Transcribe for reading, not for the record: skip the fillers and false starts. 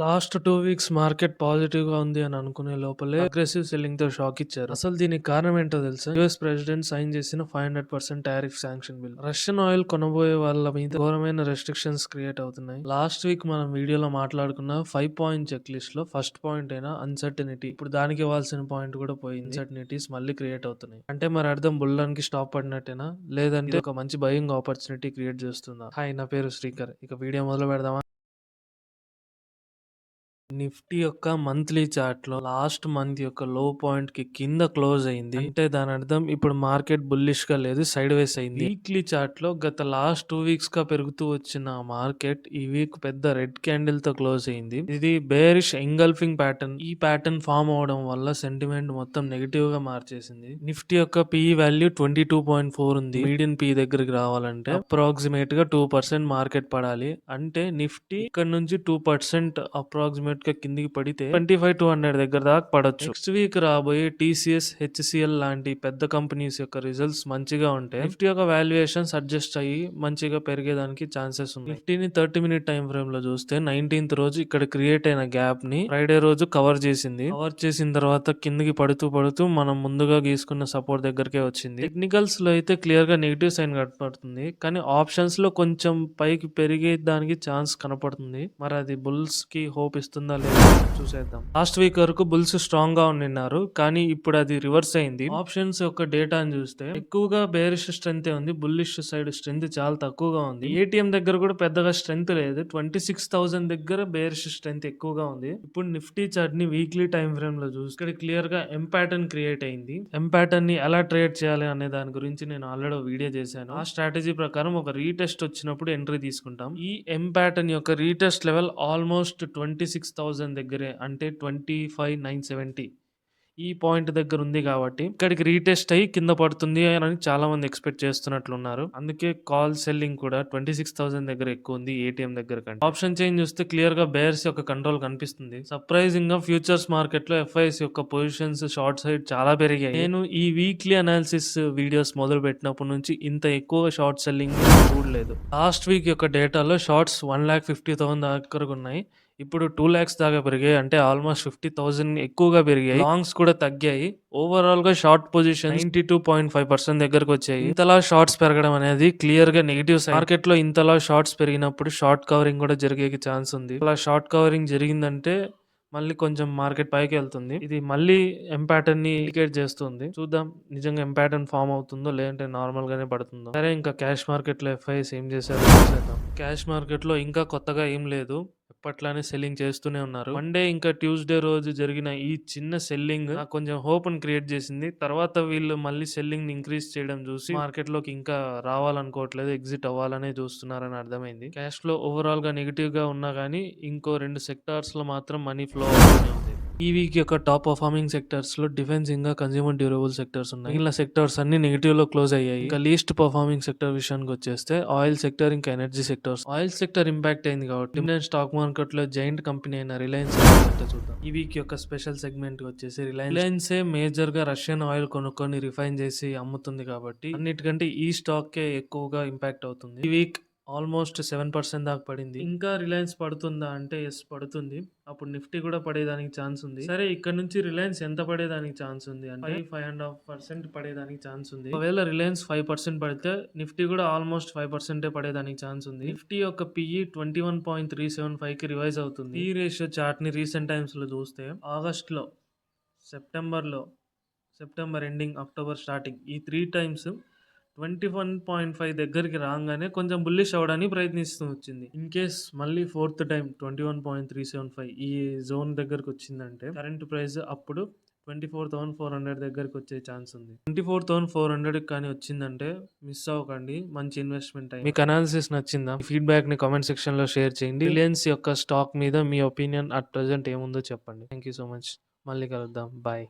Last 2 weeks market పాజిటివ్‌గా ఉంది అని అనుకునే లోపలే అగ్రెసివ్ సెల్లింగ్‌తో షాక్ ఇచ్చారు. అసలు దీనికి కారణం ఏంటో తెలుసా? యూఎస్ ప్రెసిడెంట్ సైన్ చేసిన 500% tariff sanction bill. Russian oil కొనబోయే వాళ్ళ మీద ఘోరమైన రెస్ట్రిక్షన్స్ క్రియేట్ అవుతున్నాయి. లాస్ట్ వీక్ మనం వీడియోలో మాట్లాడుకున్న 5 పాయింట్ చెక్ లిస్ట్ లో ఫస్ట్ పాయింట్ అయిన అన్సర్టనిటీ. ఇప్పుడు దానికి ఇవ్వాల్సిన పాయింట్ కూడా పోయింది. అన్సర్టనిటీస్ మళ్ళీ క్రియేట్ అవుతున్నాయి. అంటే మరి అర్థం బుల్లానికి స్టాప్ పడినట్టేనా? లేదంటే ఒక మంచి బయింగ్ ఆపర్చునిటీ క్రియేట్ చేస్తుందా? హాయ్, నా పేరు శ్రీకర్. ఇక వీడియో మొదలు పెడదామా? నిఫ్టీ యొక్క మంత్లీ చార్ట్ లో లాస్ట్ మంత్ యొక్క లో పాయింట్ కి కింద క్లోజ్ అయింది. అంటే దాని అర్థం ఇప్పుడు మార్కెట్ బుల్లిష్ గా లేదు, సైడ్ వేస్ అయింది. వీక్లీ చార్ట్ లో గత లాస్ట్ 2 వీక్స్ గా పెరుగుతూ వచ్చిన మార్కెట్ ఈ వీక్ పెద్ద రెడ్ క్యాండిల్ తో క్లోజ్ అయింది. ఇది బేరిష్ ఎంగల్ఫింగ్ ప్యాటర్న్. ఈ ప్యాటర్న్ ఫామ్ అవడం వల్ల సెంటిమెంట్ మొత్తం నెగిటివ్ గా మార్చేసింది. నిఫ్టీ యొక్క పిఈ వాల్యూ 22.4 ఉంది. మీడియన్ పి దగ్గరికి రావాలంటే అప్రాక్సిమేట్ గా 2% మార్కెట్ పడాలి. అంటే నిఫ్టీ ఇక్కడ నుంచి 2% అప్రాక్సిమేట్ గా కిందికి పడితే 25,200 దగ్గర దాకా పడొచ్చు. నెక్స్ట్ వీక్ రాబోయే టీసీఎస్, హెచ్సిఎల్ లాంటి పెద్ద కంపెనీస్ యొక్క రిజల్ట్స్ మంచిగా ఉంటే నిఫ్టీ యొక్క వాల్యుయేషన్స్ అడ్జస్ట్ అయ్యి మంచిగా పెరిగేదానికి ఛాన్సెస్ ఉన్నాయి. నిఫ్టీని 30 మినిట్ టైం ఫ్రేమ్ లో చూస్తే 19th రోజు ఇక్కడ క్రియేట్ అయిన గ్యాప్ ని ఫ్రైడే రోజు కవర్ చేసింది. కవర్ చేసిన తర్వాత కిందికి పడుతూ మనం ముందుగా గీసుకున్న సపోర్ట్ దగ్గరకే వచ్చింది. టెక్నికల్స్ లో అయితే క్లియర్ గా నెగిటివ్ సైన్ కనపడుతుంది, కానీ ఆప్షన్స్ లో కొంచెం పైకి పెరిగే దానికి ఛాన్స్ కనపడుతుంది. మరి అది బుల్స్ కి హోప్ ఇస్తుందా లేదా చూసేద్దాం. లాస్ట్ వీక్ వరకు బుల్స్ స్ట్రాంగ్ గా ఉండిన్నారు, కానీ ఇప్పుడు అది రివర్స్ అయింది. ఆప్షన్స్ యొక్క డేటాని చూస్తే ఎక్కువగా బేరిష్ స్ట్రెంత్ ఉంది, బుల్లిష్ సైడ్ స్ట్రెంత్ చాలా తక్కువగా ఉంది. ఏటీఎం దగ్గర కూడా పెద్దగా స్ట్రెంత్ లేదు. 26,000 దగ్గర బేరిష్ స్ట్రెంత్ ఎక్కువగా ఉంది. ఇప్పుడు నిఫ్టీ చార్ట్ ని వీక్లీ టైం ఫ్రేమ్ లో చూస్తే ఇక్కడ క్లియర్ గా ఎం ప్యాటర్న్ క్రియేట్ అయింది. ఎం ప్యాటర్న్ ని ఎలా ట్రేడ్ చేయాలి అనే దాని గురించి నేను ఆల్రెడీ వీడియో చేశాను. ఆ స్ట్రాటజీ ప్రకారం ఒక రీటెస్ట్ వచ్చినప్పుడు ఎంట్రీ తీసుకుంటాం. ఈ ఎం ప్యాటర్న్ యొక్క రీటెస్ట్ లెవెల్ ఆల్మోస్ట్ 26,000 దగ్గరే, అంటే 25,970 ఈ పాయింట్ దగ్గర ఉంది. కాబట్టి ఇక్కడికి రీటెస్ట్ అయ్యి కింద పడుతుంది అని చాలా మంది ఎక్స్పెక్ట్ చేస్తున్నట్లున్నారు. అందుకే కాల్ సెల్లింగ్ కూడా 26,000 దగ్గర ఎక్కువ ఉంది ఏటీఎం దగ్గర కంటే. ఆప్షన్ చేంజ్ చూస్తే క్లియర్ గా బేర్స్ యొక్క కంట్రోల్ కనిపిస్తుంది. సర్ప్రైజింగ్ గా ఫ్యూచర్స్ మార్కెట్ లో ఎఫ్ఐఎస్ యొక్క పొజిషన్స్ షార్ట్ సైడ్ చాలా పెరిగాయి. నేను ఈ వీక్లీ అనాలిసిస్ వీడియోస్ మొదలు పెట్టినప్పటి నుంచి ఇంత ఎక్కువ షార్ట్ సెల్లింగ్ చూడలేదు. లాస్ట్ వీక్ యొక్క డేటాలో షార్ట్స్ 1,50,000 దగ్గర ఉన్నాయి. ఇప్పుడు 2 lakhs దాకా పెరిగాయి, అంటే ఆల్మోస్ట్ 50,000 ఎక్కువగా పెరిగాయి. లాంగ్స్ కూడా తగ్గాయి. ఓవరాల్ గా షార్ట్ పొజిషన్ 92.5% దగ్గరకు వచ్చాయి. ఇంతలా షార్ట్స్ పెరగడం అనేది క్లియర్ గా నెగిటివ్ సైడ్. మార్కెట్ లో ఇంతలా షార్ట్స్ పెరిగినప్పుడు షార్ట్ కవరింగ్ కూడా జరిగే ఛాన్స్ ఉంది. అలా షార్ట్ కవరింగ్ జరిగిందంటే మళ్ళీ కొంచెం మార్కెట్ పైకి వెళ్తుంది. ఇది మళ్ళీ ఎం ప్యాటర్న్ ని ఇండికేట్ చేస్తుంది. చూద్దాం నిజంగా ఎం ప్యాటర్న్ ఫామ్ అవుతుందో లేదంటే నార్మల్ గానే పడుతుందో. సరే, ఇంకా క్యాష్ మార్కెట్ లో ఎఫ్ఐఎస్ ఏం చేశారో చూసేద్దాం. క్యాష్ మార్కెట్ లో ఇంకా కొత్తగా ఏం లేదు, ఎప్పట్లానే సెల్లింగ్ చేస్తూనే ఉన్నారు. మండే ఇంకా ట్యూస్డే రోజు జరిగిన ఈ చిన్న సెల్లింగ్ నాకు కొంచెం హోప్ ని క్రియేట్ చేసింది. తర్వాత వీళ్ళు మళ్ళీ సెల్లింగ్ ని ఇంక్రీజ్ చేయడం చూసి మార్కెట్ లోకి ఇంకా రావాలనుకోవట్లేదు, ఎగ్జిట్ అవ్వాలనే చూస్తున్నారని అర్థమైంది. క్యాష్ ఫ్లో ఓవరాల్ గా నెగిటివ్ గా ఉన్నా గానీ ఇంకో 2 సెక్టార్స్ లో మాత్రం మనీ ఫ్లో అవుతూనే ఉంది. ఈ వీక్ యొక్క టాప్ పర్ఫార్మింగ్ సెక్టర్స్ లో డిఫెన్స్ ఇంకా కన్స్యూమర్ డ్యూరబుల్ సెక్టర్స్ ఉన్నాయి. మిగిలిన సెక్టర్స్ అన్ని నెగిటివ్ లో క్లోజ్ అయ్యాయి. ఇంకా లీస్ట్ పర్ఫార్మింగ్ సెక్టర్ విషయానికి వచ్చేస్తే ఆయిల్ సెక్టర్ ఇంకా energy sectors. Oil sector impact అయింది కాబట్టి ఇండియన్ స్టాక్ మార్కెట్ లో జైంట్ కంపెనీ అయిన రిలయన్స్ చూద్దాం. ఈ వీక్ యొక్క స్పెషల్ సెగ్మెంట్ వచ్చేసి రిలయన్స్ మేజర్ గా రష్యన్ ఆయిల్ కొనుక్కొని రిఫైన్ చేసి అమ్ముతుంది కాబట్టి అన్నిటికంటే ఈ స్టాక్ కే ఎక్కువగా ఇంపాక్ట్ అవుతుంది. ఈ వీక్ ఆల్మోస్ట్ 7% దాకా పడింది. ఇంకా రిలయన్స్ పడుతుందా అంటే ఎస్ పడుతుంది. అప్పుడు నిఫ్టీ కూడా పడేదానికి ఛాన్స్ ఉంది. సరే, ఇక్కడ నుంచి రిలయన్స్ ఎంత పడేదానికి ఛాన్స్ ఉంది అంటే 5.5% పడేదానికి ఛాన్స్ ఉంది. ఒకవేళ రిలయన్స్ 5% పడితే నిఫ్టీ కూడా ఆల్మోస్ట్ 5% పడేదానికి ఛాన్స్ ఉంది. నిఫ్టీ యొక్క పిఈ 21.375 కి రివైజ్ అవుతుంది. ఈ రేషియో చార్ట్ ని రీసెంట్ టైమ్స్ లో చూస్తే ఆగస్ట్ లో, సెప్టెంబర్ ఎండింగ్, అక్టోబర్ స్టార్టింగ్ ఈ 3 టైమ్స్ 21.5 దగ్గరికి రాగానే కొంచెం బుల్లిష్ అవడానికి ప్రయత్నిస్తూ వచ్చింది. ఇన్ కేస్ మళ్ళీ 4th టైం 21.375 ఈ జోన్ దగ్గరకు వచ్చిందంటే కరెంట్ ప్రైస్ అప్పుడు 24,400 దగ్గరకు వచ్చే ఛాన్స్ ఉంది. 24,400 కానీ వచ్చిందంటే మిస్ అవ్వకండి, మంచి ఇన్వెస్ట్మెంట్ అయ్యి. మీకు అనాలిసిస్ నచ్చిందా? ఫీడ్బ్యాక్ ని కామెంట్ సెక్షన్ లో షేర్ చేయండి. రిలయన్స్ యొక్క స్టాక్ మీద మీ ఒపీనియన్ అట్ ప్రెసెంట్ ఏముందో చెప్పండి. Thank you so much. మళ్ళీ కలుద్దాం. బాయ్.